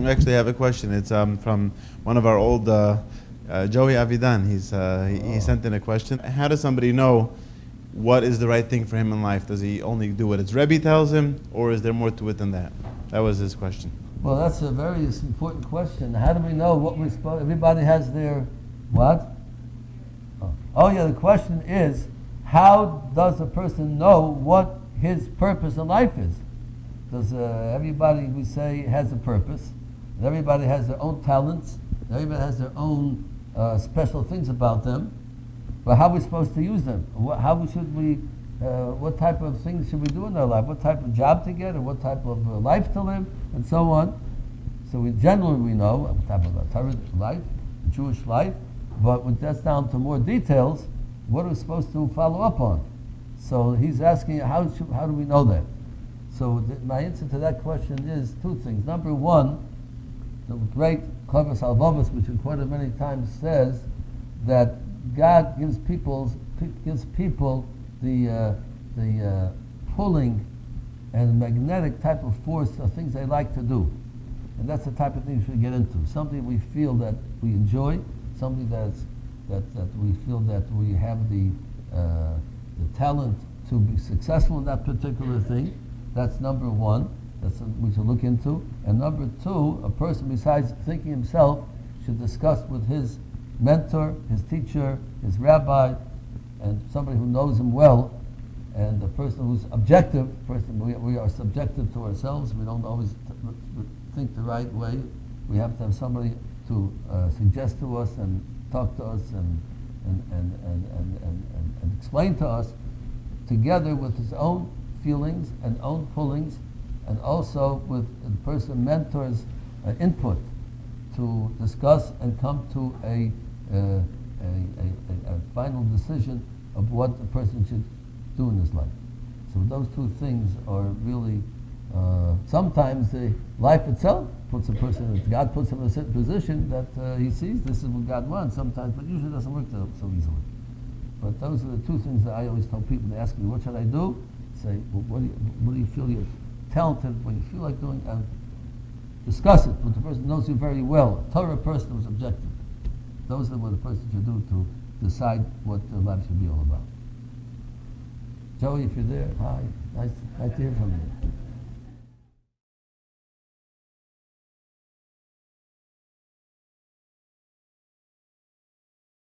We actually have a question. It's from one of our old Joey Avidan. He sent in a question. How does somebody know what is the right thing for him in life? Does he only do what his Rebbe tells him, or is there more to it than that? That was his question. Well, that's a very important question. How do we know what we're supposed? Everybody has their what? Oh yeah, the question is, how does a person know what his purpose in life is? Does everybody, we say, has a purpose, and everybody has their own talents, and everybody has their own special things about them, but how are we supposed to use them? What type of things should we do in our life? What type of job to get, or what type of life to live, and so on. So we generally know what type of Torah life, Jewish life, but when that's down to more details, what are we supposed to follow up on? So he's asking, how do we know that? So my answer to that question is two things. Number one, the great Chovos Halevavos, which we quoted many times, says that God gives people the pulling and magnetic type of force of things they like to do. And that's the type of thing we should get into. Something we feel that we enjoy, something that we feel that we have the talent to be successful in that particular thing. That's number one. That's what we should look into. And number two, a person, besides thinking himself, should discuss with his mentor, his teacher, his rabbi, and somebody who knows him well, and a person who's objective. We are subjective to ourselves. We don't always think the right way. We have to have somebody to suggest to us and talk to us and explain to us, together with his own feelings and own pullings, and also with the person mentor's input, to discuss and come to a final decision of what a person should do in his life. So those two things are really, sometimes the life itself puts a person, God puts him in a certain position that he sees this is what God wants sometimes, but usually it doesn't work so easily. But those are the two things that I always tell people. They ask me, what should I do? Say, well, what do you feel you're talented, what you feel like doing? Discuss it with the person who knows you very well. A Torah person who's objective. Those are what a person should do to decide what their life should be all about. Joey, if you're there, hi. Nice to hear from you.